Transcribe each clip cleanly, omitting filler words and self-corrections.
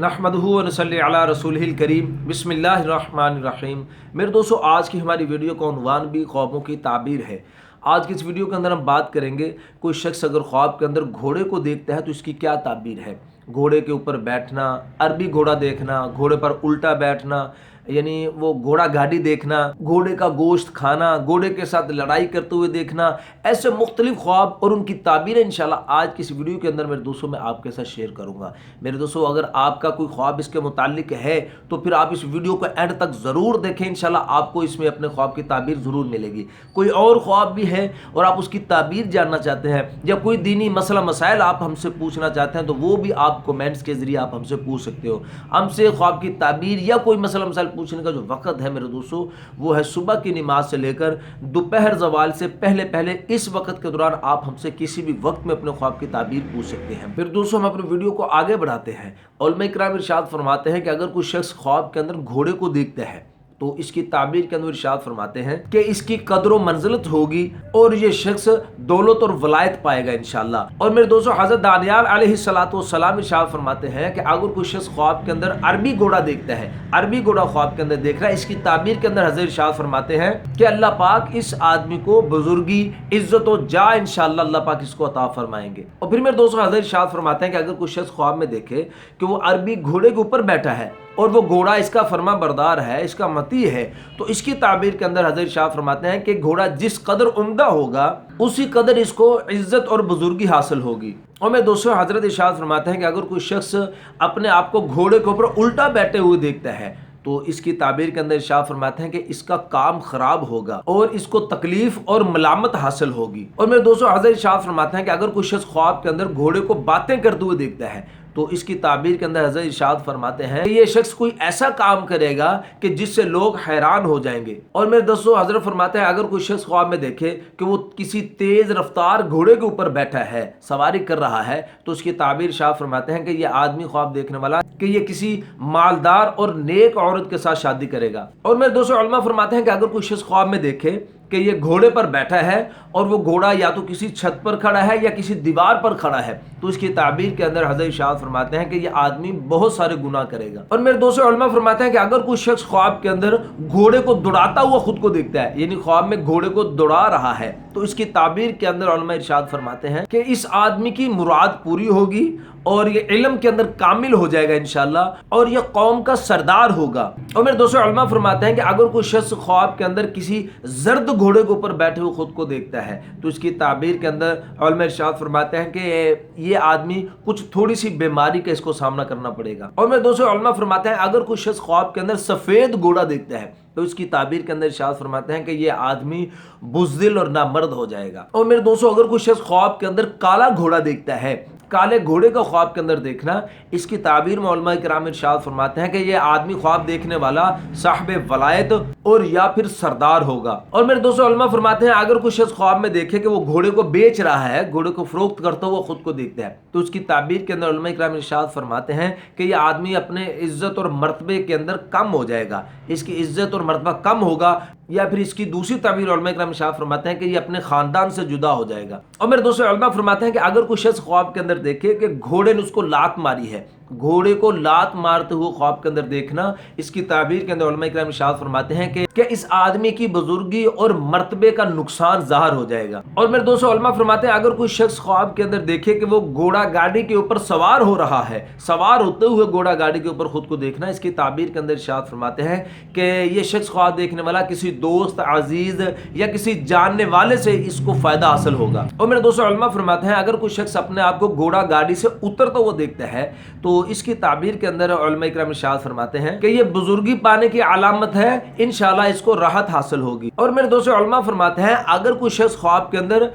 نحمدہ و نصلی علی رسولہ الکریم بسم اللہ الرحمن الرحیم۔ میرے دوستو، آج کی ہماری ویڈیو کا عنوان بھی خوابوں کی تعبیر ہے۔ آج کی اس ویڈیو کے اندر ہم بات کریں گے کوئی شخص اگر خواب کے اندر گھوڑے کو دیکھتا ہے تو اس کی کیا تعبیر ہے۔ گھوڑے کے اوپر بیٹھنا، عربی گھوڑا دیکھنا، گھوڑے پر الٹا بیٹھنا، یعنی وہ گھوڑا گاڑی دیکھنا، گھوڑے کا گوشت کھانا، گھوڑے کے ساتھ لڑائی کرتے ہوئے دیکھنا، ایسے مختلف خواب اور ان کی تعبیریں انشاءاللہ آج کی اس ویڈیو کے اندر میرے دوستوں میں آپ کے ساتھ شیئر کروں گا۔ میرے دوستوں، اگر آپ کا کوئی خواب اس کے متعلق ہے تو پھر آپ اس ویڈیو کو اینڈ تک ضرور دیکھیں، انشاءاللہ آپ کو اس میں اپنے خواب کی تعبیر ضرور ملے گی۔ کوئی اور خواب بھی ہے اور آپ اس کی تعبیر جاننا چاہتے ہیں، یا کوئی دینی مسئلہ مسائل آپ ہم سے پوچھنا چاہتے ہیں تو وہ بھی آپ کومنٹس کے ذریعے آپ ہم سے پوچھ سکتے ہو۔ ہم سے خواب کی تعبیر یا کوئی مسئلہ مسائل پوچھنے کا جو وقت ہے میرے دوستو، وہ ہے صبح کی نماز سے لے کر دوپہر زوال سے پہلے اس وقت کے دوران آپ ہم سے کسی بھی وقت میں اپنے خواب کی تعبیر پوچھ سکتے ہیں۔ پھر دوستو، ہم اپنے ویڈیو کو آگے بڑھاتے ہیں۔ علماء کرام ارشاد فرماتے ہیں کہ اگر کوئی شخص خواب کے اندر گھوڑے کو دیکھتا ہے تو اس کی تعبیر کے اندر ارشاد فرماتے ہیں کہ اس کی قدر و منزلت ہوگی اور یہ شخص دولت اور ولایت پائے گا انشاءاللہ۔ اور میرے دوستو، حضرت دانیال علیہ السلام ارشاد فرماتے ہیں کہ اگر کوئی شخص خواب کے اندر عربی گھوڑا دیکھتا ہے، عربی گھوڑا خواب کے اندر دیکھ رہا ہے، اس کی تعبیر کے اندر حضرت ارشاد فرماتے ہیں کہ اللہ پاک اس آدمی کو بزرگی، عزت و جاہ انشاءاللہ اللہ پاک اس کو عطا فرمائیں گے۔ اور پھر میرے دوستو، حضرت ارشاد فرماتے ہیں کہ اگر کوئی شخص خواب میں دیکھے کہ وہ عربی گھوڑے کے اوپر بیٹھا ہے اور وہ گھوڑا اس کا فرما بردار ہے، اس کا مطیع ہے، تو اس کی تعبیر کے اندر حضرت شاہ فرماتے ہیں کہ گھوڑا جس قدر عمدہ ہوگا اسی قدر اس کو عزت اور بزرگی حاصل ہوگی۔ اور میں دوستو، حضرت ارشاد فرماتے ہیں کہ اگر کوئی شخص اپنے آپ کو گھوڑے کے اوپر الٹا بیٹھے ہوئے دیکھتا ہے تو اس کی تعبیر کے اندر ارشاد فرماتے ہیں کہ اس کا کام خراب ہوگا اور اس کو تکلیف اور ملامت حاصل ہوگی۔ اور میرے دوستو، حضرت ارشاد فرماتے ہیں کہ اگر کوئی شخص خواب کے اندر گھوڑے کو باتیں کرتے ہوئے دیکھتا ہے تو اس کی تعبیر کے اندر حضرت ارشاد فرماتے ہیں کہ یہ شخص کوئی ایسا کام کرے گا کہ جس سے لوگ حیران ہو جائیں گے۔ اور میرے دوستو، حضرت فرماتے ہیں اگر کوئی شخص خواب میں دیکھے کہ وہ کسی تیز رفتار گھوڑے کے اوپر بیٹھا ہے، سواری کر رہا ہے، تو اس کی تعبیر شاہ فرماتے ہیں کہ یہ آدمی خواب دیکھنے والا کہ یہ کسی مالدار اور نیک عورت کے ساتھ شادی کرے گا۔ اور میرے دوستو، علماء فرماتے ہیں کہ اگر کوئی شخص خواب میں دیکھے کہ یہ گھوڑے پر بیٹھا ہے اور وہ گھوڑا یا تو کسی چھت پر کھڑا ہے یا کسی دیوار پر کھڑا ہے، تو اس کی تعبیر کے اندر حضرت ارشاد فرماتے ہیں کہ یہ آدمی بہت سارے گناہ کرے گا۔ اور میرے دوستو، علماء فرماتے ہیں کہ اگر کوئی شخص خواب کے اندر گھوڑے کو دوڑاتا ہوا خود کو دیکھتا ہے، یعنی خواب میں گھوڑے کو دوڑا رہا ہے، تو اس کی تعبیر کے اندر علماء ارشاد فرماتے ہیں کہ اس آدمی کی مراد پوری ہوگی اور یہ علم کے اندر کامل ہو جائے گا انشاءاللہ، اور یہ قوم کا سردار ہوگا۔ اور میرے دوستو، علماء فرماتے ہیں کہ اگر کوئی شخص خواب کے اندر کسی زرد گھوڑے کے اوپر بیٹھے ہوئے خود کو دیکھتا ہے تو اس کی تعبیر کے اندر علماء ارشاد فرماتے ہیں کہ یہ آدمی کچھ تھوڑی سی بیماری کا اس کو سامنا کرنا پڑے گا۔ اور میرے دوستو، علماء فرماتے ہیں اگر کوئی شخص خواب کے اندر سفید گھوڑا دیکھتا ہے تو اس کی تعبیر کے اندر ارشاد فرماتے ہیں کہ یہ آدمی بزدل اور نامرد ہو جائے گا۔ اور میرے دوستو، اگر کوئی شخص خواب کے اندر کالا گھوڑا دیکھتا ہے، کالے گھوڑے کا خواب کے اندر دیکھنا، اس کی تعبیر میں علماء کرام ارشاد فرماتے ہیں کہ یہ آدمی خواب دیکھنے والا صاحب ولایت اور یا پھر سردار ہوگا۔ اور میرے دوستو، علماء فرماتے ہیں اگر کوئی شخص خواب میں دیکھے کہ وہ گھوڑے کو بیچ رہا ہے، گھوڑے کو فروخت کرتا ہوا خود کو دیکھتا ہے، تو اس کی تعبیر کے اندر علماء کرام ارشاد فرماتے ہیں کہ یہ آدمی اپنے عزت اور مرتبے کے اندر کم ہو جائے گا، اس کی عزت اور مرتبہ کم ہوگا، یا پھر اس کی دوسری تعبیر علماء کرام ارشاد فرماتے ہیں کہ یہ اپنے خاندان سے جدا ہو جائے گا۔ اور میرے دوستو، علماء فرماتے ہیں کہ اگر کوئی شخص خواب کے اندر دیکھے کہ گھوڑے نے اس کو لات ماری ہے، گھوڑے کو لات مارتے ہوئے خواب کے اندر دیکھنا، اس کی تعبیر کے اندر علماء کرام ارشاد فرماتے ہیں کہ اس آدمی کی بزرگی اور مرتبے کا نقصان ظاہر ہو جائے گا۔ اور میرے دوستو، علماء فرماتے ہیں اگر کوئی شخص خواب کے اندر دیکھے کہ وہ گھوڑا گاڑی کے اوپر سوار ہو رہا ہے، سوار ہوتے ہوئے گھوڑا گاڑی کے اوپر خود کو دیکھنا، اس کی تعبیر کے اندر ارشاد فرماتے ہیں کہ یہ شخص خواب دیکھنے والا کسی دوست عزیز یا کسی جاننے والے سے اس کو فائدہ حاصل ہوگا۔ اور میرے دوستو، علماء فرماتے ہیں اگر کوئی شخص اپنے آپ کو گھوڑا گاڑی سے اترتا ہوا دیکھتا ہے تو اس کی تعبیر کے اندر علماء کرام ارشاد فرماتے ہیں کہ یہ بزرگی پانے کی علامت ہے، انشاءاللہ اس کو راحت حاصل ہوگی۔ اور میرے دوستو، علماء فرماتے ہیں اگر کوئی شخص خواب کے اندر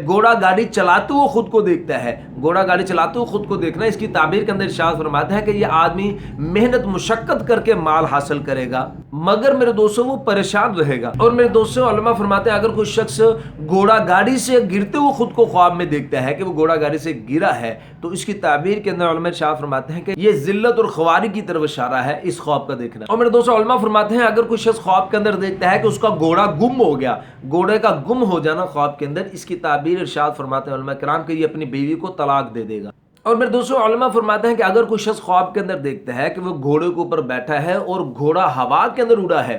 گھوڑا گاڑی چلاتے ہوئے خود کو دیکھتا ہے، گھوڑا گاڑی چلاتے ہوئے خود کو دیکھنا، اس کی تعبیر کے اندر ارشاد فرماتے ہیں کہ یہ آدمی محنت مشقت کر کے مال حاصل کرے گا، مگر میرے دوستوں وہ پریشان رہے گا۔ اور میرے دوستوں، علماء فرماتے ہیں اگر کوئی شخص گھوڑا گاڑی سے گرتے ہوئے خود کو خواب میں دیکھتا ہے کہ وہ گھوڑا گاڑی سے گرا ہے، تو اس کی تعبیر کے اندر علماء ارشاد فرماتے ہیں کہ یہ ذلت اور خواری کی طرف اشارہ ہے اس خواب کا دیکھنا۔ اور میرے دوستوں، علماء فرماتے ہیں اگر کوئی شخص خواب کے اندر دیکھتا ہے کہ اس کا گھوڑا گم ہو گیا، گھوڑے کا گم ہو جانا خواب کے اندر، اس کی تعبیر ارشاد فرماتے ہیں علماء کرام کہ یہ اپنی بیوی کو طلاق دے دے گا۔ اور میرے دوستوں علماء فرماتے ہیں کہ اگر کوئی شخص خواب کے اندر دیکھتا ہے کہ وہ گھوڑے کے اوپر بیٹھا ہے اور گھوڑا ہوا کے اندر اڑا ہے،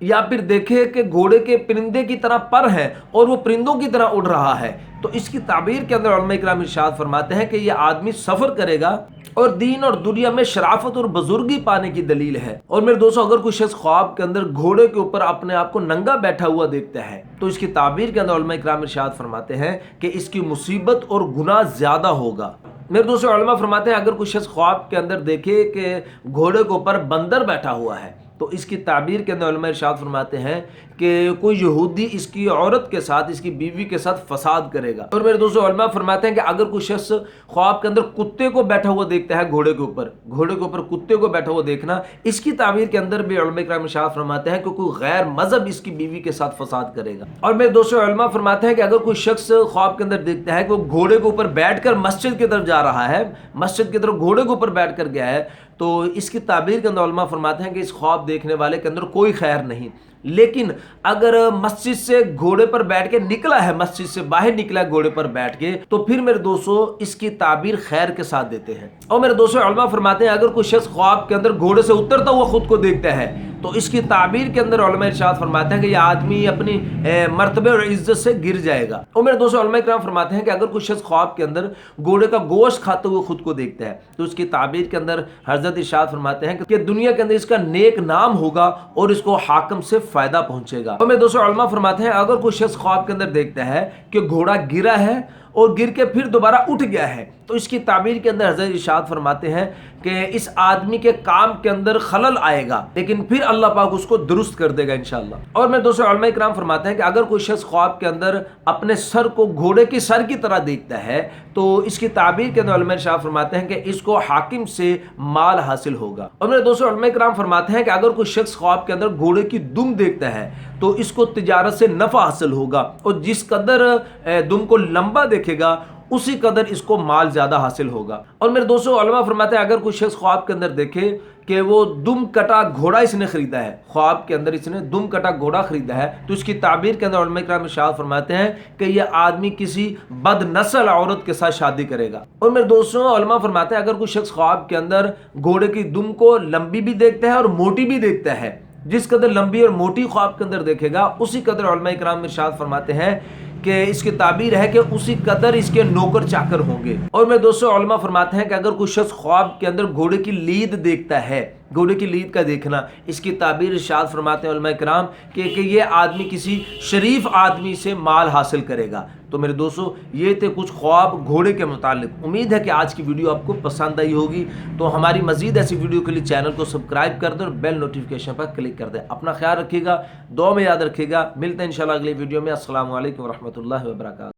یا پھر دیکھے کہ گھوڑے کے پرندے کی طرح پر ہیں اور وہ پرندوں کی طرح اڑ رہا ہے، تو اس کی تعبیر کے اندر علماء کرام ارشاد فرماتے ہیں کہ یہ آدمی سفر کرے گا اور دین اور دنیا میں شرافت اور بزرگی پانے کی دلیل ہے۔ اور میرے دوستوں اگر کوئی شخص خواب کے اندر گھوڑے کے اوپر اپنے آپ کو ننگا بیٹھا ہوا دیکھتا ہے، تو اس کی تعبیر کے اندر علماء کرام ارشاد فرماتے ہیں کہ اس کی مصیبت اور گناہ زیادہ ہوگا۔ میرے دوستوں علماء فرماتے ہیں اگر کوئی شخص خواب کے اندر دیکھے کہ گھوڑے کے اوپر بندر بیٹھا ہوا ہے، تو اس کی تعبیر کے اندر علماء ارشاد فرماتے ہیں کہ کوئی یہودی اس کی عورت کے ساتھ، اس کی بیوی کے ساتھ فساد کرے گا۔ اور میرے دوستوں علماء فرماتے ہیں کہ اگر کوئی شخص خواب کے اندر کتے کو بیٹھا ہوا دیکھتا ہے گھوڑے کے اوپر کتے کو بیٹھا ہوا دیکھنا، اس کی تعبیر کے اندر بھی علماء کرام ارشاد فرماتے ہیں کہ کوئی غیر مذہب اس کی بیوی کے ساتھ فساد کرے گا۔ اور میرے دوستوں علماء فرماتے ہیں کہ اگر کوئی شخص خواب کے اندر دیکھتا ہے کہ وہ گھوڑے کے اوپر بیٹھ کر مسجد کی طرف جا رہا ہے، مسجد کی طرف گھوڑے کے اوپر بیٹھ کر گیا ہے، تو اس کی تعبیر کے اندر علماء فرماتے ہیں کہ اس خواب دیکھنے والے کے اندر کوئی خیر نہیں۔ لیکن اگر مسجد سے گھوڑے پر بیٹھ کے نکلا ہے، مسجد سے باہر نکلا ہے گھوڑے پر بیٹھ کے، تو پھر میرے دوستوں اس کی تعبیر خیر کے ساتھ دیتے ہیں۔ اور میرے دوستوں علماء فرماتے ہیں اگر کوئی شخص خواب کے اندر گھوڑے سے اترتا ہوا خود کو دیکھتا ہے، تو اس کی تعبیر کے اندر علماء ارشاد فرماتے ہیں کہ یہ آدمی اپنی مرتبے اور عزت سے گر جائے گا۔ اور میرے دوستوں علماء کرام فرماتے ہیں کہ اگر کوئی شخص خواب کے اندر گھوڑے کا گوشت کھاتے ہوئے خود کو دیکھتا ہے، تو اس کی تعبیر کے اندر حضرت ارشاد فرماتے ہیں کہ دنیا کے اندر اس کا نیک نام ہوگا اور اس کو حاکم سے فائدہ پہنچے گا۔ اور میرے دوستوں علماء فرماتے ہیں اگر کوئی شخص خواب کے اندر دیکھتا ہے کہ گھوڑا گرا ہے اور گر کے پھر دوبارہ اٹھ گیا ہے، تو اس کی تعبیر کے اندر حضرت ارشاد فرماتے ہیں کہ اس آدمی کے کام کے اندر خلل آئے گا، لیکن پھر اللہ پاک اس کو درست کر دے گا انشاءاللہ۔ اور میرے دوستوں علماء کرام فرماتے ہیں کہ اگر کوئی شخص خواب کے اندر اپنے سر کو گھوڑے کی سر کی طرح دیکھتا ہے، تو اس کی تعبیر کے اندر علماء ارشاد فرماتے ہیں کہ اس کو حاکم سے مال حاصل ہوگا۔ اور میرے دوستوں علماء کرام فرماتے ہیں کہ اگر کوئی شخص خواب کے اندر گھوڑے کی دم دیکھتا ہے، تو اس کو تجارت سے نفع حاصل ہوگا، اور جس قدر دم کو لمبا دیکھے گا اسی قدر اس کو مال زیادہ حاصل ہوگا۔ اور میرے دوستوں علماء فرماتے ہیں اگر کوئی شخص خواب کے اندر دیکھے کہ وہ دم کٹا گھوڑا اس نے خریدا ہے، خواب کے اندر اس نے دم کٹا گھوڑا خریدا ہے، تو اس کی تعبیر کے اندر علماء کرام ارشاد فرماتے ہیں کہ یہ آدمی کسی بد نسل عورت کے ساتھ شادی کرے گا۔ اور میرے دوستوں علماء فرماتے ہیں اگر کوئی شخص خواب کے اندر گھوڑے کی دم کو لمبی بھی دیکھتا ہے اور موٹی بھی دیکھتا ہے، جس قدر لمبی اور موٹی خواب کے اندر دیکھے گا اسی قدر علماء کرام ارشاد فرماتے ہیں کہ اس کی تعبیر ہے کہ اسی قدر اس کے نوکر چاکر ہوں گے۔ اور میرے دوستوں علماء فرماتے ہیں کہ اگر کوئی شخص خواب کے اندر گھوڑے کی لید دیکھتا ہے، گھوڑے کی لید کا دیکھنا، اس کی تعبیر ارشاد فرماتے ہیں علماء کرام کہ یہ آدمی کسی شریف آدمی سے مال حاصل کرے گا۔ تو میرے دوستوں یہ تھے کچھ خواب گھوڑے کے متعلق۔ امید ہے کہ آج کی ویڈیو آپ کو پسند آئی ہوگی، تو ہماری مزید ایسی ویڈیو کے لیے چینل کو سبسکرائب کر دیں اور بیل نوٹیفیکیشن پر کلک کر دیں۔ اپنا خیال رکھیے گا، دعا میں یاد رکھیے گا۔ ملتے ہیں انشاءاللہ اگلی ویڈیو میں۔ السلام علیکم ورحمۃ اللہ وبرکاتہ۔